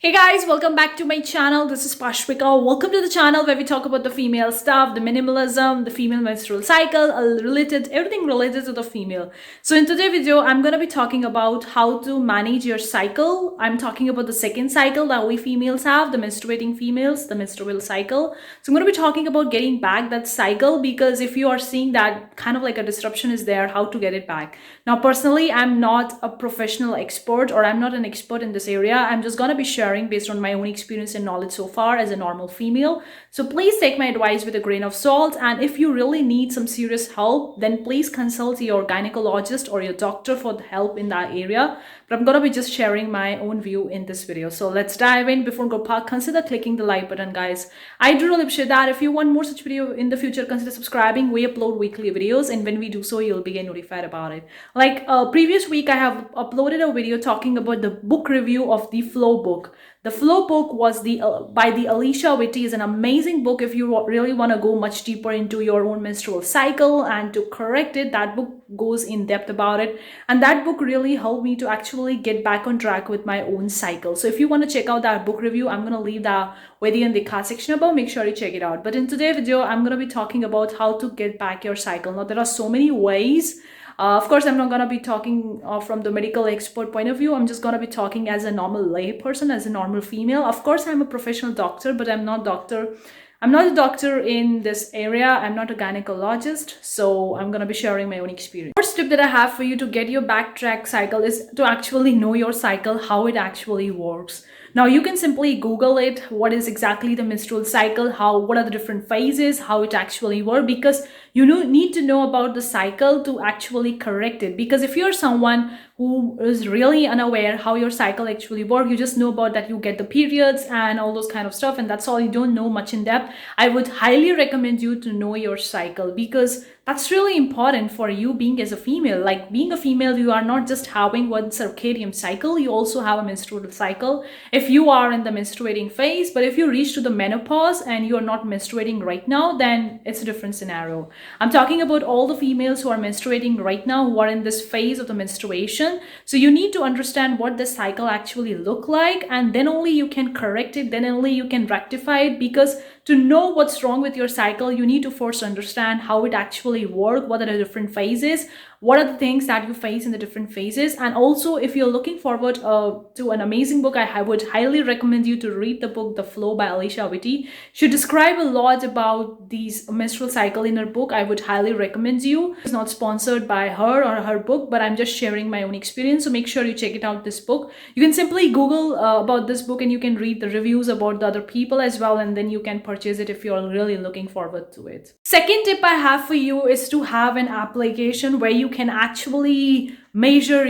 Hey guys, welcome back to my channel. This is Pashwika. Welcome to the channel where we talk about the female stuff, the minimalism, the female menstrual cycle, everything related to the female. So in today's video, I'm going to be talking about how to manage your cycle. I'm talking about the second cycle that we females have, the menstruating females, the menstrual cycle. So I'm going to be talking about getting back that cycle because if you are seeing that kind of like a disruption is there, how to get it back. Now, personally, I'm not a professional expert or I'm not an expert in this area. I'm just going to be sharing based on my own experience and knowledge so far as a normal female. So please take my advice with a grain of salt. And if you really need some serious help, then please consult your gynecologist or your doctor for the help in that area. But I'm going to be just sharing my own view in this video. So let's dive in. Before go park, consider clicking the like button, guys. I do really appreciate that. If you want more such video in the future, consider subscribing. We upload weekly videos, and when we do so, you'll be notified about it. Like previous week, I have uploaded a video talking about the book review of the Flow book. The Flow book was by the Alicia Whitty. Is an amazing book if you really want to go much deeper into your own menstrual cycle and to correct it. That book goes in depth about it, and that book really helped me to actually get back on track with my own cycle. So if you want to check out that book review, I'm going to leave that video in the card section above. Make sure you check it out. But in today's video, I'm going to be talking about how to get back your cycle. Now, there are so many ways. Of course, I'm not going to be talking from the medical expert point of view. I'm just going to be talking as a normal lay person, as a normal female. Of course, I'm a professional doctor, but I'm not a doctor in this area. I'm not a gynecologist, so I'm going to be sharing my own experience. First tip that I have for you to get your backtrack cycle is to actually know your cycle, how it actually works. Now, you can simply Google it. What is exactly the menstrual cycle? What are the different phases? How it actually works? Because you need to know about the cycle to actually correct it. Because if you're someone who is really unaware how your cycle actually works, you just know about that you get the periods and all those kind of stuff, and that's all. You don't know much in depth. I would highly recommend you to know your cycle because that's really important for you being as a female. Like being a female, you are not just having one circadian cycle, you also have a menstrual cycle. If you are in the menstruating phase, but if you reach to the menopause and you are not menstruating right now, then it's a different scenario. I'm talking about all the females who are menstruating right now, who are in this phase of the menstruation. So you need to understand what the cycle actually look like, and then only you can correct it, then only you can rectify it. Because to know what's wrong with your cycle, you need to first understand how it actually works, what are the different phases, what are the things that you face in the different phases. And also, if you're looking forward to an amazing book, I would highly recommend you to read the book The Flow by Alicia Whitty. She describes a lot about these menstrual cycle in her book. I would highly recommend you. It's not sponsored by her or her book, but I'm just sharing my own experience. So make sure you check it out, this book. You can simply Google about this book and you can read the reviews about the other people as well, and then you can purchase it if you're really looking forward to it. Second tip I have for you is to have an application where you can actually measure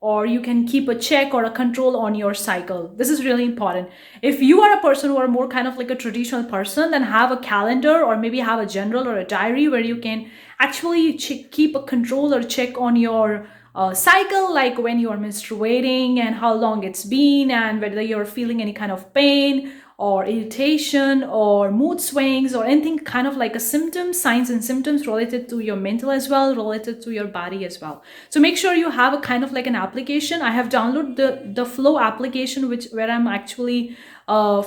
or you can keep a check or a control on your cycle. This is really important. If you are a person who are more kind of like a traditional person, then have a calendar or maybe have a journal or a diary where you can actually keep a control or check on your cycle, like when you are menstruating and how long it's been and whether you're feeling any kind of pain or irritation or mood swings or anything kind of like a symptom, signs and symptoms related to your mental as well, related to your body as well. So make sure you have a kind of like an application. I have downloaded the Flow application, where I'm actually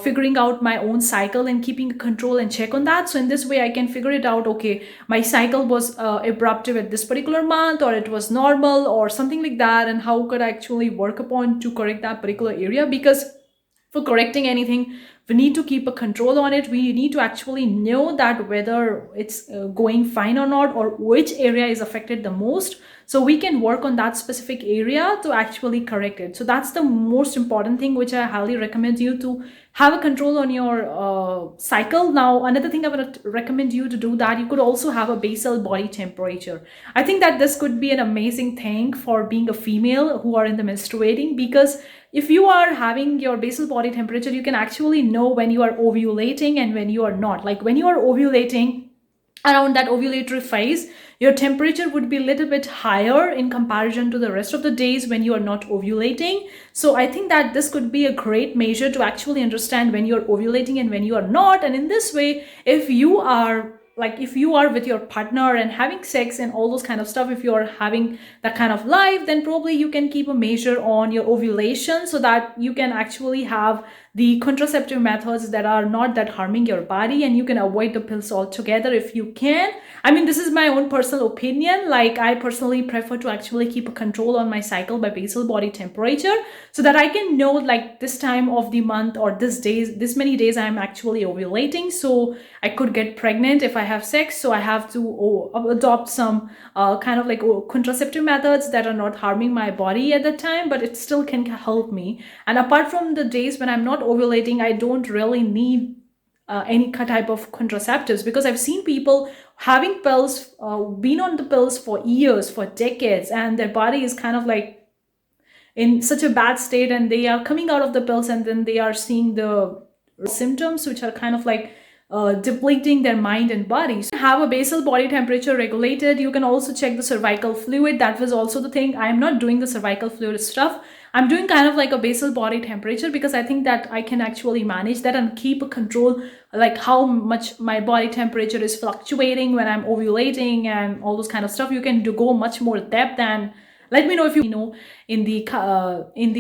figuring out my own cycle and keeping control and check on that. So in this way, I can figure it out. Okay, my cycle was abruptive at this particular month, or it was normal or something like that. And how could I actually work upon to correct that particular area? Because for correcting anything, we need to keep a control on it. We need to actually know that whether it's going fine or not, or which area is affected the most, so we can work on that specific area to actually correct it. So that's the most important thing, which I highly recommend you to have a control on your cycle. Now, another thing I would recommend you to do that you could also have a basal body temperature. I think that this could be an amazing thing for being a female who are in the menstruating, because if you are having your basal body temperature, you can actually know when you are ovulating and when you are not. Like when you are ovulating, around that ovulatory phase, your temperature would be a little bit higher in comparison to the rest of the days when you are not ovulating. So I think that this could be a great measure to actually understand when you're ovulating and when you are not. And in this way, if you are like if you are with your partner and having sex and all those kind of stuff, if you are having that kind of life, then probably you can keep a measure on your ovulation so that you can actually have the contraceptive methods that are not that harming your body, and you can avoid the pills altogether if you can. I mean, this is my own personal opinion. Like, I personally prefer to actually keep a control on my cycle by basal body temperature so that I can know like this time of the month or this many days I'm actually ovulating, so I could get pregnant if I have sex. So I have to adopt some kind of like contraceptive methods that are not harming my body at the time, but it still can help me. And apart from the days when I'm not ovulating, I don't really need any type of contraceptives, because I've seen people having pills, been on the pills for years, for decades, and their body is kind of like in such a bad state, and they are coming out of the pills and then they are seeing the symptoms which are kind of like depleting their mind and body. So have a basal body temperature regulated. You can also check the cervical fluid. That was also the thing. I am not doing the cervical fluid stuff. I'm doing kind of like a basal body temperature because I think that I can actually manage that and keep a control, like how much my body temperature is fluctuating when I'm ovulating and all those kind of stuff. You can go much more depth, and let me know if you know in the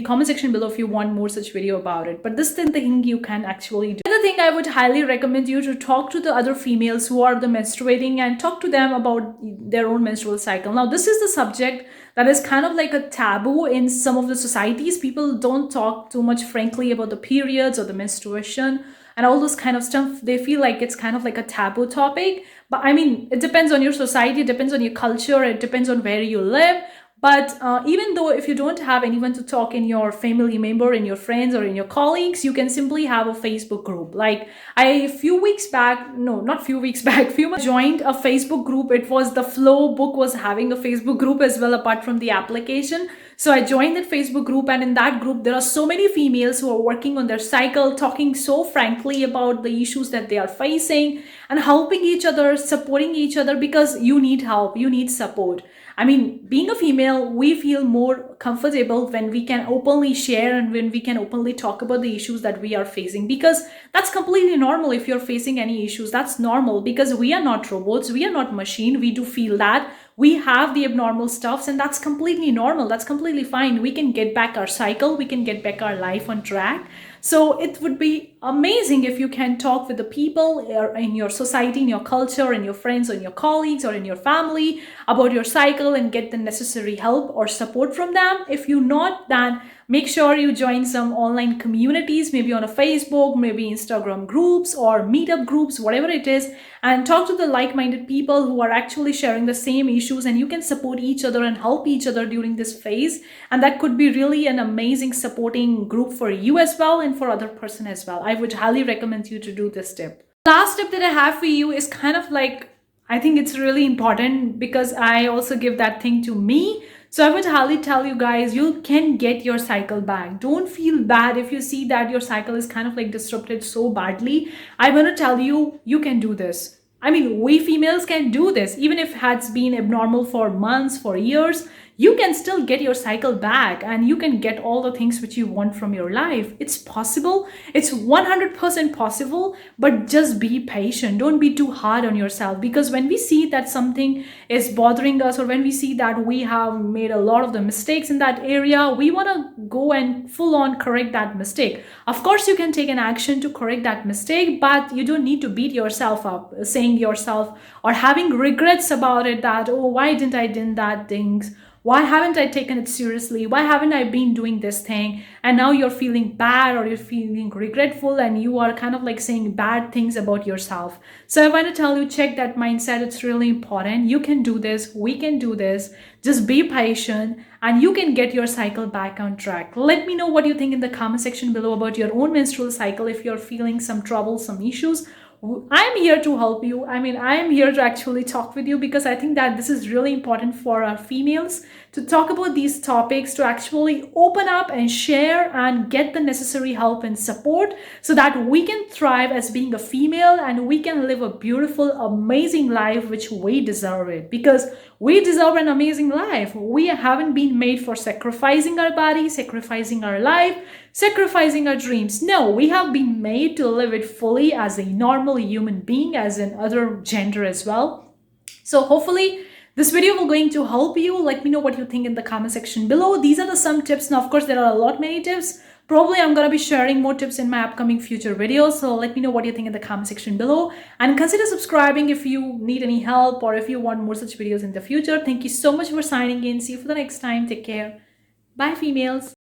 comment section below if you want more such video about it. But this is the thing you can actually do. Another thing, I would highly recommend you to talk to the other females who are the menstruating and talk to them about their own menstrual cycle. Now, this is the subject that is kind of like a taboo in some of the societies. People don't talk too much frankly about the periods or the menstruation and all those kind of stuff. They feel like it's kind of like a taboo topic. But I mean, it depends on your society, it depends on your culture, it depends on where you live. But even though if you don't have anyone to talk in your family member, in your friends, or in your colleagues, you can simply have a Facebook group. Like a few weeks back, no, not few weeks back, few months, joined a Facebook group. It was the Flow book was having a Facebook group as well, apart from the application. So I joined that Facebook group, and in that group, there are so many females who are working on their cycle, talking so frankly about the issues that they are facing and helping each other, supporting each other, because you need help, you need support. I mean, being a female, we feel more comfortable when we can openly share and when we can openly talk about the issues that we are facing, because that's completely normal. If you're facing any issues, that's normal, because we are not robots, we are not machine. We do feel that we have the abnormal stuffs, and that's completely normal. That's completely fine. We can get back our cycle, we can get back our life on track. So it would be amazing if you can talk with the people in your society, in your culture, in your friends, or in your colleagues, or in your family about your cycle and get the necessary help or support from them. If you not, then make sure you join some online communities, maybe on a Facebook, maybe Instagram groups or meetup groups, whatever it is, and talk to the like-minded people who are actually sharing the same issues, and you can support each other and help each other during this phase. And that could be really an amazing supporting group for you as well, and for other person as well. I would highly recommend you to do this tip. Last tip that I have for you is kind of like, I think it's really important because I also give that thing to me. So I would highly tell you guys, you can get your cycle back. Don't feel bad if you see that your cycle is kind of like disrupted so badly. I want to tell you, you can do this. I mean, we females can do this. Even if it has been abnormal for months, for years, you can still get your cycle back, and you can get all the things which you want from your life. It's possible. It's 100% possible, but just be patient. Don't be too hard on yourself, because when we see that something is bothering us, or when we see that we have made a lot of the mistakes in that area, we want to go and full on correct that mistake. Of course, you can take an action to correct that mistake, but you don't need to beat yourself up, saying yourself or having regrets about it, that, oh, why didn't I do that things? Why haven't I taken it seriously? Why haven't I been doing this thing? And now you're feeling bad, or you're feeling regretful, and you are kind of like saying bad things about yourself. So I want to tell you, check that mindset. It's really important. You can do this. We can do this. Just be patient, and you can get your cycle back on track. Let me know what you think in the comment section below about your own menstrual cycle. If you're feeling some trouble, some issues, I'm here to help you. I mean, I am here to actually talk with you, because I think that this is really important for our females to talk about these topics, to actually open up and share and get the necessary help and support, so that we can thrive as being a female, and we can live a beautiful, amazing life which we deserve it, because we deserve an amazing life. We haven't been made for sacrificing our body, sacrificing our life. sacrificing our dreams. No, we have been made to live it fully as a normal human being, as an other gender as well. So hopefully this video will going to help you. Let me know what you think in the comment section below. These are the some tips. Now, of course, there are a lot many tips. Probably I'm going to be sharing more tips in my upcoming future videos. So let me know what you think in the comment section below. And consider subscribing if you need any help or if you want more such videos in the future. Thank you so much for signing in. See you for the next time. Take care. Bye, females.